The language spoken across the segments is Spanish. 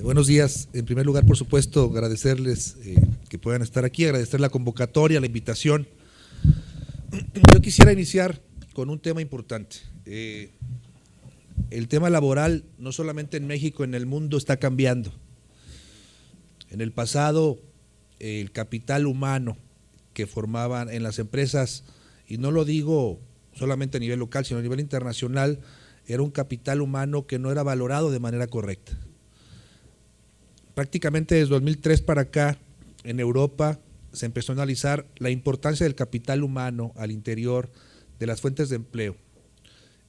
Buenos días. En primer lugar, por supuesto, agradecerles que puedan estar aquí, agradecer la convocatoria, la invitación. Yo quisiera iniciar con un tema importante. El tema laboral, no solamente en México, en el mundo está cambiando. En el pasado, el capital humano que formaban en las empresas, y no lo digo solamente a nivel local, sino a nivel internacional, era un capital humano que no era valorado de manera correcta. Prácticamente desde 2003 para acá, en Europa se empezó a analizar la importancia del capital humano al interior de las fuentes de empleo.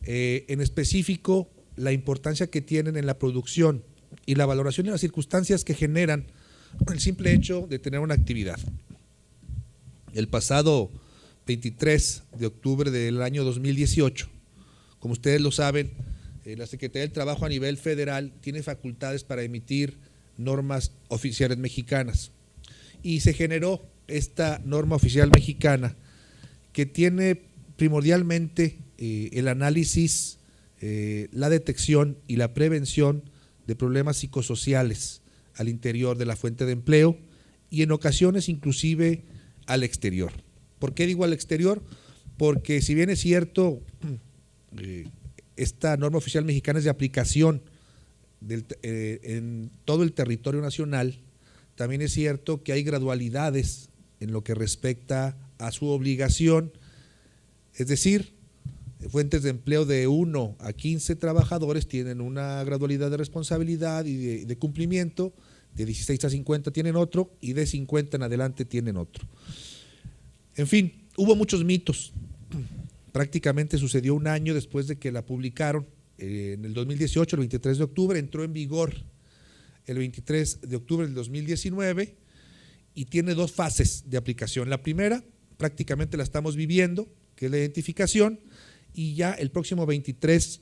En específico, la importancia que tienen en la producción y la valoración de las circunstancias que generan el simple hecho de tener una actividad. El pasado 23 de octubre del año 2018, como ustedes lo saben, la Secretaría del Trabajo a nivel federal tiene facultades para emitir normas oficiales mexicanas y se generó esta norma oficial mexicana que tiene primordialmente el análisis, la detección y la prevención de problemas psicosociales al interior de la fuente de empleo y en ocasiones inclusive al exterior. ¿Por qué digo al exterior? Porque si bien es cierto, esta norma oficial mexicana es de aplicación en todo el territorio nacional, también es cierto que hay gradualidades en lo que respecta a su obligación, es decir, fuentes de empleo de 1 a 15 trabajadores tienen una gradualidad de responsabilidad y de cumplimiento, de 16 a 50 tienen otro y de 50 en adelante tienen otro. En fin, hubo muchos mitos. Prácticamente sucedió un año después de que la publicaron, en el 2018, el 23 de octubre, entró en vigor el 23 de octubre del 2019 y tiene 2 fases de aplicación. La primera prácticamente la estamos viviendo, que es la identificación, y ya el próximo 23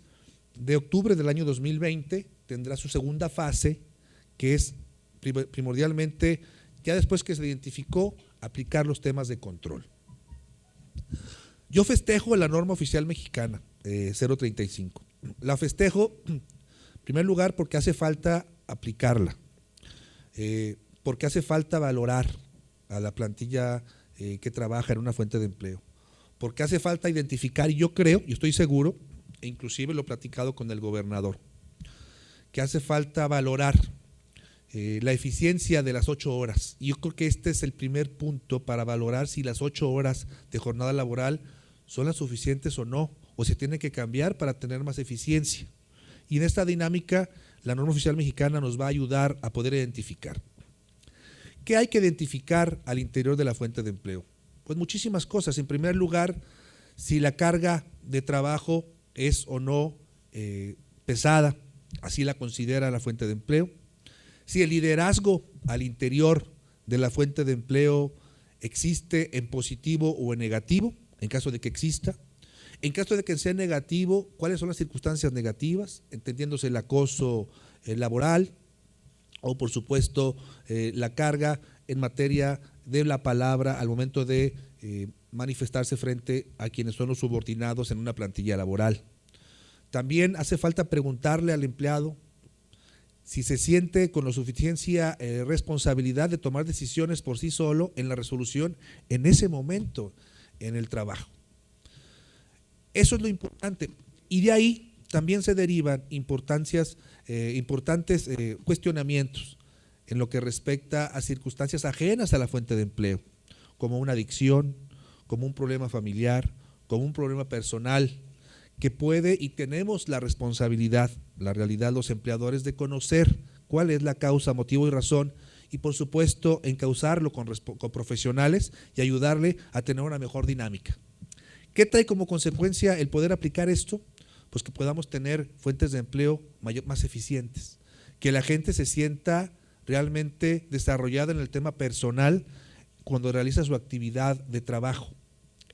de octubre del año 2020 tendrá su segunda fase, que es primordialmente, ya después que se identificó, aplicar los temas de control. Yo festejo la norma oficial mexicana 035. La festejo, en primer lugar, porque hace falta aplicarla, porque hace falta valorar a la plantilla que trabaja en una fuente de empleo, porque hace falta identificar, y yo creo, y estoy seguro, e inclusive lo he platicado con el gobernador, que hace falta valorar la eficiencia de las 8 horas. Y yo creo que este es el primer punto para valorar si las 8 horas de jornada laboral son las suficientes o no, o se tiene que cambiar para tener más eficiencia. Y en esta dinámica, la norma oficial mexicana nos va a ayudar a poder identificar. ¿Qué hay que identificar al interior de la fuente de empleo? Pues muchísimas cosas. En primer lugar, si la carga de trabajo es o no pesada, así la considera la fuente de empleo. Si el liderazgo al interior de la fuente de empleo existe en positivo o en negativo, en caso de que exista. En caso de que sea negativo, ¿cuáles son las circunstancias negativas? Entendiéndose el acoso laboral o, por supuesto, la carga en materia de la palabra al momento de manifestarse frente a quienes son los subordinados en una plantilla laboral. También hace falta preguntarle al empleado si se siente con la suficiencia responsabilidad de tomar decisiones por sí solo en la resolución en ese momento en el trabajo. Eso es lo importante. Y de ahí también se derivan importantes cuestionamientos en lo que respecta a circunstancias ajenas a la fuente de empleo, como una adicción, como un problema familiar, como un problema personal, que puede y tenemos la responsabilidad, la realidad, los empleadores, de conocer cuál es la causa, motivo y razón, y por supuesto encauzarlo con profesionales y ayudarle a tener una mejor dinámica. ¿Qué trae como consecuencia el poder aplicar esto? Pues que podamos tener fuentes de empleo más eficientes, que la gente se sienta realmente desarrollada en el tema personal cuando realiza su actividad de trabajo.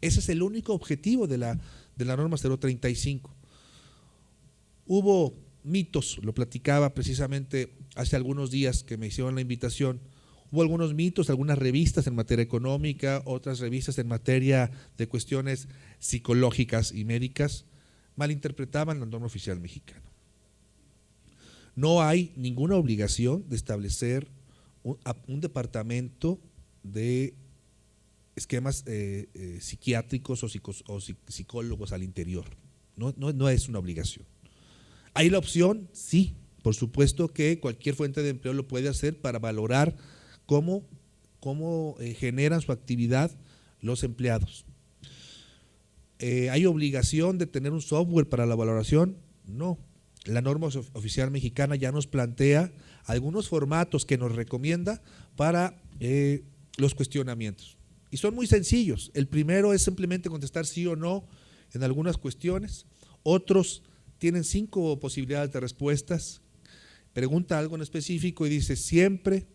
Ese es el único objetivo de la norma 035. Hubo mitos, lo platicaba precisamente hace algunos días que me hicieron la invitación. Hubo algunos mitos, algunas revistas en materia económica, otras revistas en materia de cuestiones psicológicas y médicas, malinterpretaban la norma oficial mexicana. No hay ninguna obligación de establecer un departamento de esquemas psiquiátricos o psicólogos al interior. No es una obligación. ¿Hay la opción? Sí, por supuesto que cualquier fuente de empleo lo puede hacer para valorar cómo generan su actividad los empleados. ¿Hay obligación de tener un software para la valoración? No. La norma oficial mexicana ya nos plantea algunos formatos que nos recomienda para los cuestionamientos. Y son muy sencillos. El primero es simplemente contestar sí o no en algunas cuestiones. Otros tienen 5 posibilidades de respuestas. Pregunta algo en específico y dice siempre,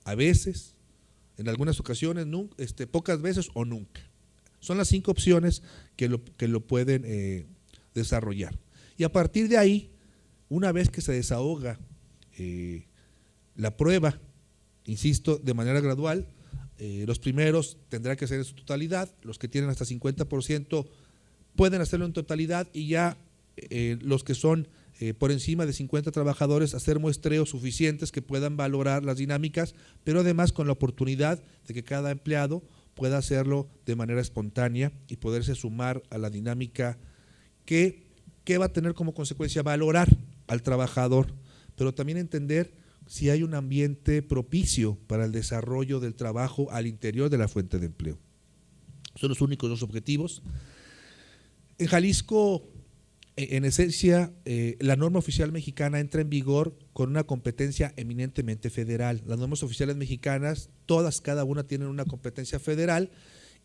a veces, en algunas ocasiones, pocas veces o nunca. Son las 5 opciones que lo pueden desarrollar. Y a partir de ahí, una vez que se desahoga la prueba, insisto, de manera gradual, los primeros tendrán que hacer en su totalidad, los que tienen hasta 50% pueden hacerlo en totalidad y ya los que son por encima de 50 trabajadores hacer muestreos suficientes que puedan valorar las dinámicas, pero además con la oportunidad de que cada empleado pueda hacerlo de manera espontánea y poderse sumar a la dinámica que va a tener como consecuencia valorar al trabajador, pero también entender si hay un ambiente propicio para el desarrollo del trabajo al interior de la fuente de empleo. Son los únicos 2 objetivos. En Jalisco, en esencia, la norma oficial mexicana entra en vigor con una competencia eminentemente federal. Las normas oficiales mexicanas, cada una tienen una competencia federal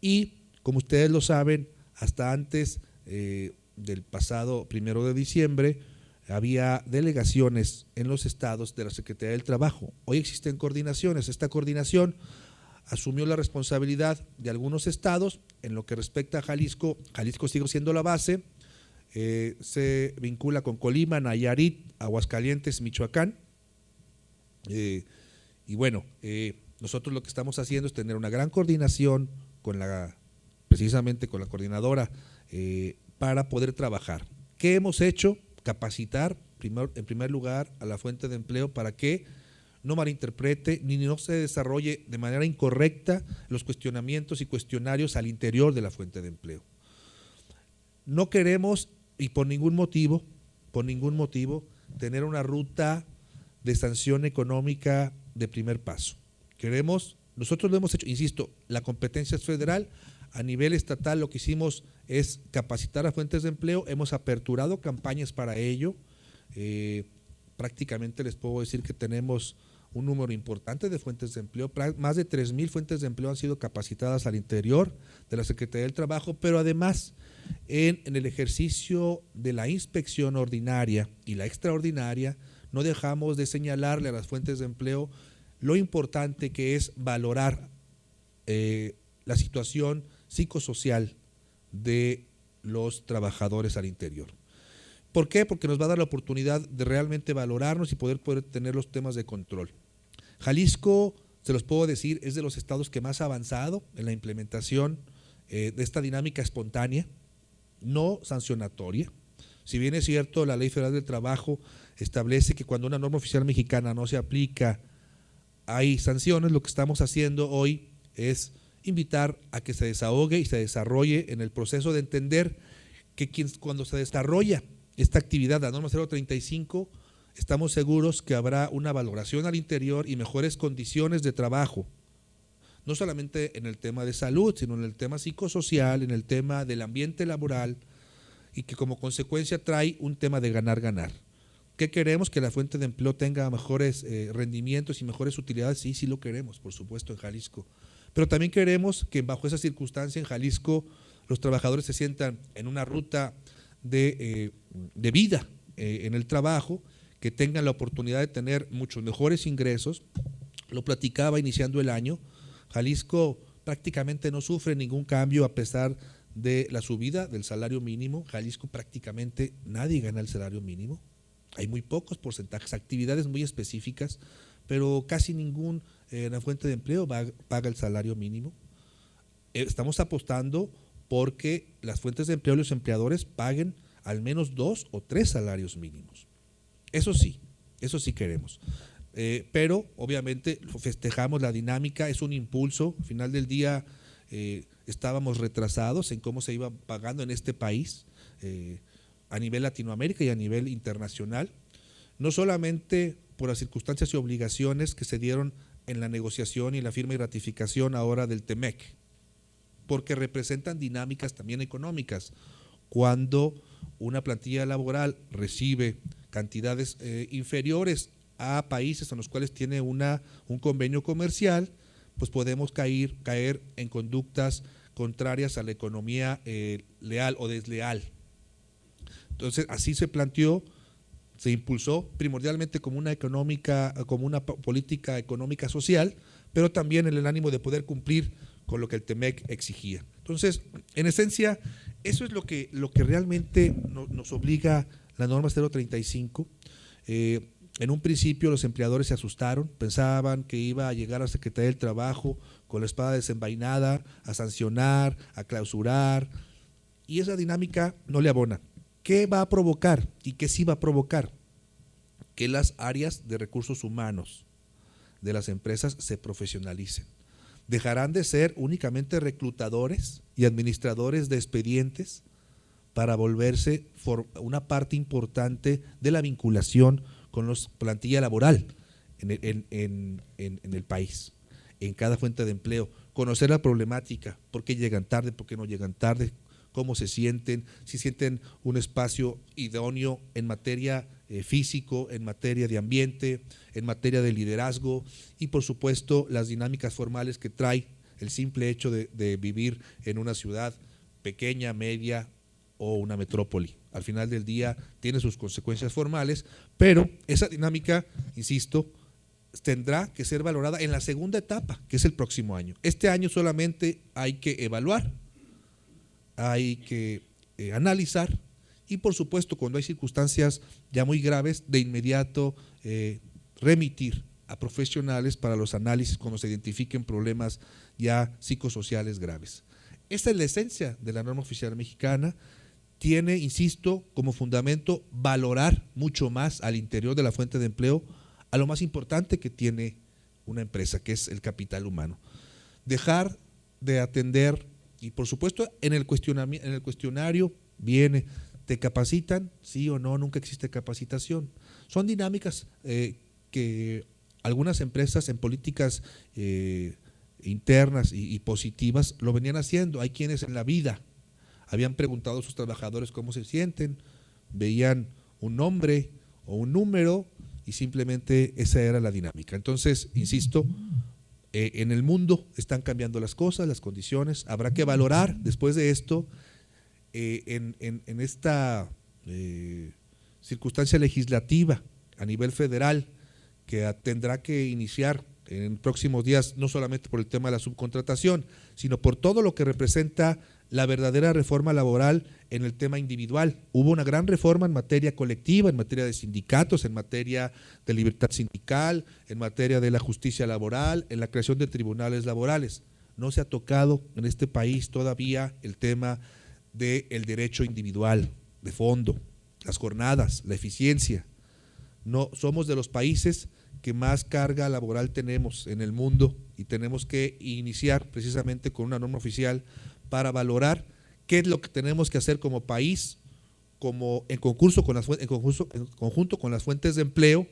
y, como ustedes lo saben, hasta antes del pasado 1 de diciembre, había delegaciones en los estados de la Secretaría del Trabajo. Hoy existen coordinaciones. Esta coordinación asumió la responsabilidad de algunos estados. En lo que respecta a Jalisco, Jalisco sigue siendo la base. Se vincula con Colima, Nayarit, Aguascalientes, Michoacán. Y bueno, nosotros lo que estamos haciendo es tener una gran coordinación precisamente con la coordinadora para poder trabajar. ¿Qué hemos hecho? Capacitar en primer lugar a la fuente de empleo para que no malinterprete ni no se desarrolle de manera incorrecta los cuestionamientos y cuestionarios al interior de la fuente de empleo. No queremos, y por ningún motivo, tener una ruta de sanción económica de primer paso. Nosotros lo hemos hecho, insisto, la competencia es federal. A nivel estatal lo que hicimos es capacitar a fuentes de empleo, hemos aperturado campañas para ello, prácticamente les puedo decir que tenemos un número importante de fuentes de empleo, más de 3,000 fuentes de empleo han sido capacitadas al interior de la Secretaría del Trabajo, pero además en el ejercicio de la inspección ordinaria y la extraordinaria no dejamos de señalarle a las fuentes de empleo lo importante que es valorar la situación psicosocial de los trabajadores al interior. ¿Por qué? Porque nos va a dar la oportunidad de realmente valorarnos y poder tener los temas de control. Jalisco, se los puedo decir, es de los estados que más ha avanzado en la implementación de esta dinámica espontánea, no sancionatoria. Si bien es cierto, la Ley Federal del Trabajo establece que cuando una norma oficial mexicana no se aplica, hay sanciones. Lo que estamos haciendo hoy es invitar a que se desahogue y se desarrolle en el proceso de entender que cuando se desarrolla esta actividad, la norma 035, estamos seguros que habrá una valoración al interior y mejores condiciones de trabajo, no solamente en el tema de salud, sino en el tema psicosocial, en el tema del ambiente laboral, y que como consecuencia trae un tema de ganar-ganar. ¿Qué queremos? Que la fuente de empleo tenga mejores rendimientos y mejores utilidades. Sí, sí lo queremos, por supuesto, en Jalisco. Pero también queremos que bajo esa circunstancia en Jalisco los trabajadores se sientan en una ruta de vida en el trabajo, que tengan la oportunidad de tener muchos mejores ingresos. Lo platicaba iniciando el año, Jalisco prácticamente no sufre ningún cambio a pesar de la subida del salario mínimo. Jalisco prácticamente nadie gana el salario mínimo, hay muy pocos porcentajes, actividades muy específicas, pero casi ningún la fuente de empleo paga el salario mínimo. Estamos apostando porque las fuentes de empleo y los empleadores paguen al menos 2 o 3 salarios mínimos. Eso sí, eso sí queremos. Pero obviamente festejamos la dinámica, es un impulso. Al final del día estábamos retrasados en cómo se iba pagando en este país, a nivel Latinoamérica y a nivel internacional, no solamente por las circunstancias y obligaciones que se dieron en la negociación y la firma y ratificación ahora del TEMEC, porque representan dinámicas también económicas. Cuando una plantilla laboral recibe cantidades inferiores a países en los cuales tiene un convenio comercial, pues podemos caer en conductas contrarias a la economía leal o desleal. Entonces, así se planteó, se impulsó primordialmente como una política económica social, pero también en el ánimo de poder cumplir con lo que el TEMEC exigía. Entonces, en esencia, eso es lo que realmente nos obliga la norma 035. En un principio los empleadores se asustaron, pensaban que iba a llegar a la Secretaría del Trabajo con la espada desenvainada a sancionar, a clausurar, y esa dinámica no le abona. ¿Qué va a provocar y qué sí va a provocar? Que las áreas de recursos humanos de las empresas se profesionalicen. Dejarán de ser únicamente reclutadores y administradores de expedientes para volverse una parte importante de la vinculación con la plantilla laboral en el país, en cada fuente de empleo. Conocer la problemática, por qué llegan tarde, por qué no llegan tarde, cómo se sienten, si sienten un espacio idóneo en materia físico, en materia de ambiente, en materia de liderazgo y por supuesto las dinámicas formales que trae el simple hecho de vivir en una ciudad pequeña, media o una metrópoli. Al final del día tiene sus consecuencias formales, pero esa dinámica, insisto, tendrá que ser valorada en la segunda etapa, que es el próximo año. Este año solamente hay que evaluar, hay que analizar y por supuesto cuando hay circunstancias ya muy graves, de inmediato remitir a profesionales para los análisis cuando se identifiquen problemas ya psicosociales graves. Esta es la esencia de la norma oficial mexicana. Tiene, insisto, como fundamento valorar mucho más al interior de la fuente de empleo a lo más importante que tiene una empresa, que es el capital humano. Dejar de atender, y por supuesto en el cuestionario viene, ¿te capacitan? Sí o no, nunca existe capacitación. Son dinámicas que algunas empresas en políticas internas y positivas lo venían haciendo. Hay quienes en la vida habían preguntado a sus trabajadores cómo se sienten, veían un nombre o un número y simplemente esa era la dinámica. Entonces, insisto, en el mundo están cambiando las cosas, las condiciones, habrá que valorar después de esto, en esta circunstancia legislativa a nivel federal que tendrá que iniciar en próximos días, no solamente por el tema de la subcontratación, sino por todo lo que representa la verdadera reforma laboral en el tema individual. Hubo una gran reforma en materia colectiva, en materia de sindicatos, en materia de libertad sindical, en materia de la justicia laboral, en la creación de tribunales laborales. No se ha tocado en este país todavía el tema del derecho individual, de fondo, las jornadas, la eficiencia. No, somos de los países que más carga laboral tenemos en el mundo y tenemos que iniciar precisamente con una norma oficial para valorar qué es lo que tenemos que hacer como país, en conjunto con las fuentes de empleo,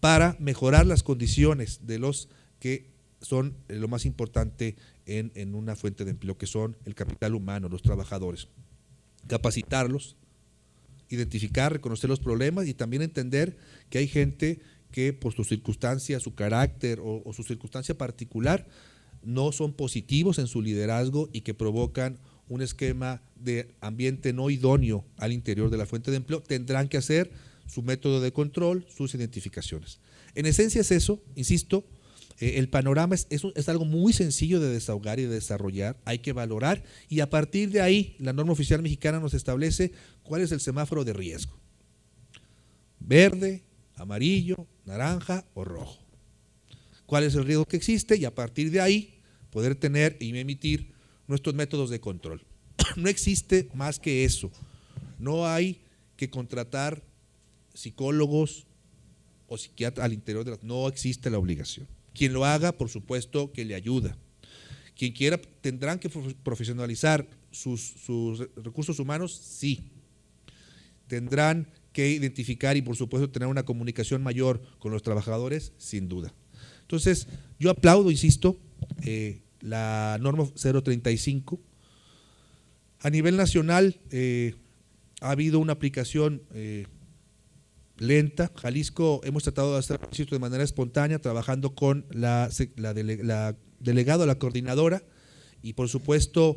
para mejorar las condiciones de los que son lo más importante en una fuente de empleo, que son el capital humano, los trabajadores. Capacitarlos, identificar, reconocer los problemas y también entender que hay gente que por su circunstancia, su carácter o su circunstancia particular no son positivos en su liderazgo y que provocan un esquema de ambiente no idóneo al interior de la fuente de empleo. Tendrán que hacer su método de control, sus identificaciones. En esencia es eso, insisto, el panorama es algo muy sencillo de desahogar y de desarrollar, hay que valorar y a partir de ahí la norma oficial mexicana nos establece cuál es el semáforo de riesgo: verde, amarillo, naranja o rojo. ¿Cuál es el riesgo que existe? Y a partir de ahí poder tener y emitir nuestros métodos de control. No existe más que eso. No hay que contratar psicólogos o psiquiatra al interior de no existe la obligación. Quien lo haga, por supuesto que le ayuda. Quien quiera, tendrán que profesionalizar sus recursos humanos, sí. Tendrán que identificar y por supuesto tener una comunicación mayor con los trabajadores, sin duda. Entonces, yo aplaudo, insisto, la norma 035. A nivel nacional ha habido una aplicación lenta. Jalisco hemos tratado de hacer esto de manera espontánea, trabajando con la delegado, la coordinadora, y por supuesto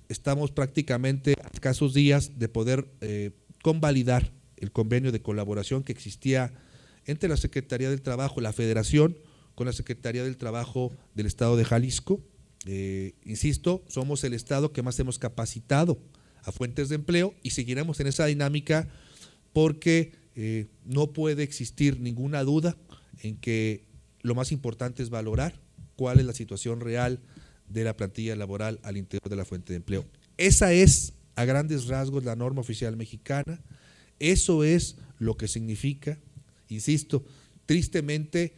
estamos prácticamente a escasos días de poder convalidar el convenio de colaboración que existía entre la Secretaría del Trabajo, la Federación, con la Secretaría del Trabajo del Estado de Jalisco. Insisto, somos el Estado que más hemos capacitado a fuentes de empleo y seguiremos en esa dinámica porque no puede existir ninguna duda en que lo más importante es valorar cuál es la situación real de la plantilla laboral al interior de la fuente de empleo. Esa es, a grandes rasgos, la norma oficial mexicana. Eso es lo que significa, insisto, tristemente,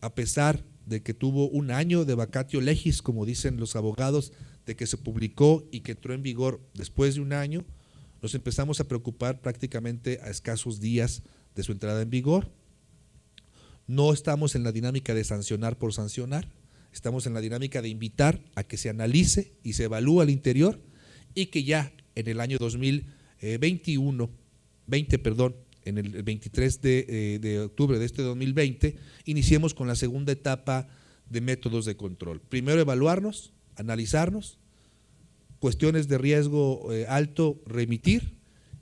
a pesar de que tuvo un año de vacatio legis, como dicen los abogados, de que se publicó y que entró en vigor después de un año, nos empezamos a preocupar prácticamente a escasos días de su entrada en vigor. No estamos en la dinámica de sancionar por sancionar, estamos en la dinámica de invitar a que se analice y se evalúe al interior y que ya en el año 2020, en el 23 de octubre de este 2020, iniciemos con la segunda etapa de métodos de control. Primero evaluarnos, analizarnos, cuestiones de riesgo alto, remitir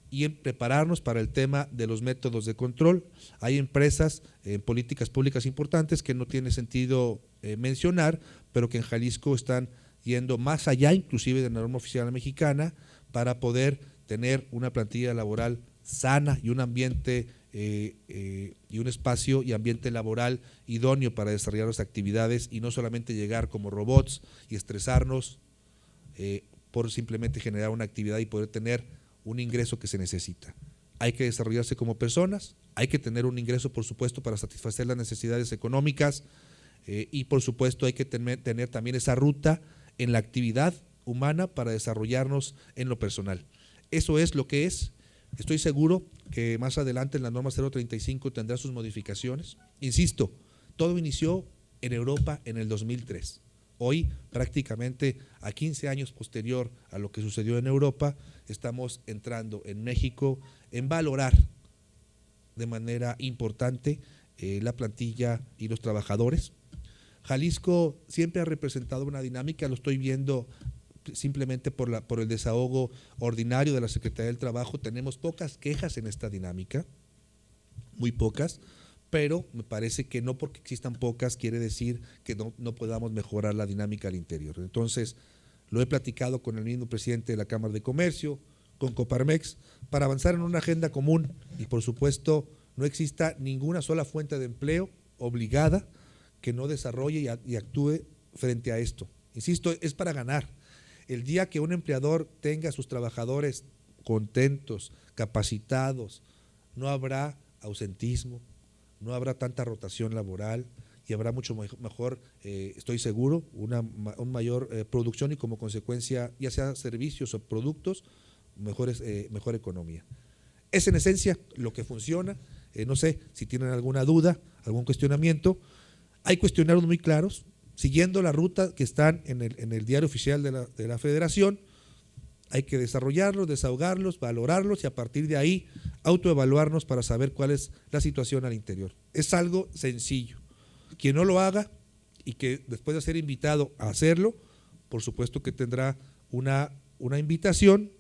y prepararnos para el tema de los métodos de control. Hay empresas en políticas públicas importantes que no tiene sentido mencionar, pero que en Jalisco están yendo más allá inclusive de la norma oficial mexicana para poder tener una plantilla laboral sana y un ambiente y un espacio y ambiente laboral idóneo para desarrollar las actividades y no solamente llegar como robots y estresarnos por simplemente generar una actividad y poder tener un ingreso que se necesita. Hay que desarrollarse como personas, hay que tener un ingreso, por supuesto, para satisfacer las necesidades económicas y, por supuesto, hay que tener también esa ruta en la actividad humana para desarrollarnos en lo personal. Eso es lo que es. Estoy seguro que más adelante en la norma 035 tendrá sus modificaciones. Insisto, todo inició en Europa en el 2003. Hoy, prácticamente a 15 años posterior a lo que sucedió en Europa, estamos entrando en México en valorar de manera importante la plantilla y los trabajadores. Jalisco siempre ha representado una dinámica, lo estoy viendo simplemente por el desahogo ordinario de la Secretaría del Trabajo. Tenemos pocas quejas en esta dinámica, muy pocas, pero me parece que no porque existan pocas quiere decir que no podamos mejorar la dinámica al interior. Entonces, lo he platicado con el mismo presidente de la Cámara de Comercio, con Coparmex, para avanzar en una agenda común y, por supuesto, no exista ninguna sola fuente de empleo obligada que no desarrolle y actúe frente a esto. Insisto, es para ganar. El día que un empleador tenga a sus trabajadores contentos, capacitados, no habrá ausentismo, no habrá tanta rotación laboral y habrá mucho mejor, estoy seguro, una mayor producción y como consecuencia, ya sea servicios o productos, mejor economía. Es en esencia lo que funciona. No sé si tienen alguna duda, algún cuestionamiento. Hay cuestionarios muy claros, siguiendo la ruta que están en el diario oficial de la Federación. Hay que desarrollarlos, desahogarlos, valorarlos y a partir de ahí autoevaluarnos para saber cuál es la situación al interior. Es algo sencillo. Quien no lo haga y que después de ser invitado a hacerlo, por supuesto que tendrá una invitación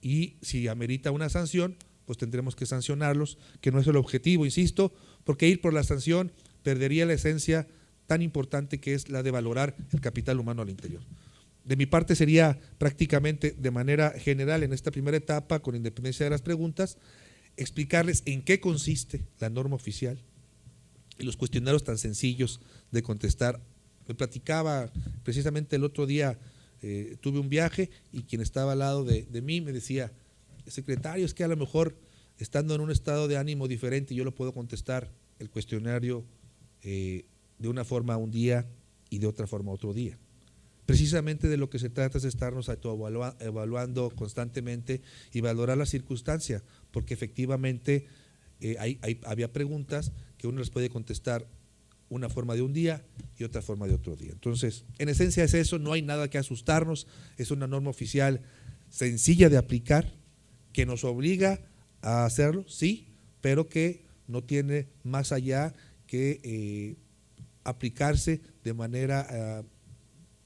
y si amerita una sanción, pues tendremos que sancionarlos, que no es el objetivo, insisto, porque ir por la sanción perdería la esencia tan importante que es la de valorar el capital humano al interior. De mi parte sería prácticamente de manera general en esta primera etapa, con independencia de las preguntas, explicarles en qué consiste la norma oficial y los cuestionarios tan sencillos de contestar. Me platicaba precisamente el otro día, tuve un viaje y quien estaba al lado de mí me decía, secretario, es que a lo mejor estando en un estado de ánimo diferente yo lo puedo contestar el cuestionario de una forma un día y de otra forma otro día. Precisamente de lo que se trata es estarnos evaluando constantemente y valorar la circunstancia, porque efectivamente había preguntas que uno les puede contestar una forma de un día y otra forma de otro día. Entonces, en esencia es eso, no hay nada que asustarnos, es una norma oficial sencilla de aplicar, que nos obliga a hacerlo, sí, pero que no tiene más allá que aplicarse de manera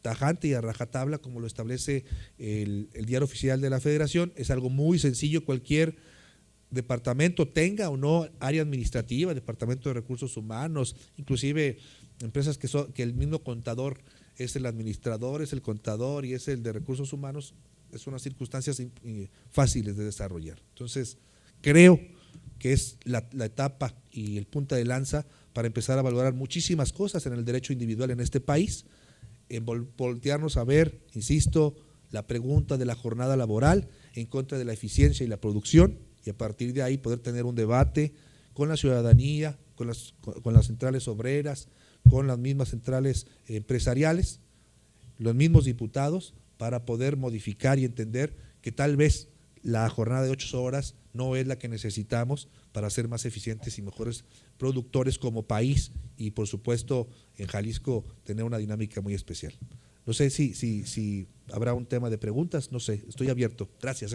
tajante y a rajatabla como lo establece el diario oficial de la Federación. Es algo muy sencillo, cualquier departamento tenga o no área administrativa, departamento de recursos humanos, inclusive empresas que el mismo contador es el administrador, es el contador y es el de recursos humanos, es unas circunstancias fáciles de desarrollar. Entonces, creo que es la etapa y el punta de lanza para empezar a valorar muchísimas cosas en el derecho individual en este país, en voltearnos a ver, insisto, la pregunta de la jornada laboral en contra de la eficiencia y la producción, y a partir de ahí poder tener un debate con la ciudadanía, con las centrales obreras, con las mismas centrales empresariales, los mismos diputados, para poder modificar y entender que tal vez la jornada de 8 horas no es la que necesitamos para ser más eficientes y mejores productores como país y por supuesto en Jalisco tener una dinámica muy especial. No sé si habrá un tema de preguntas, no sé, estoy abierto. Gracias.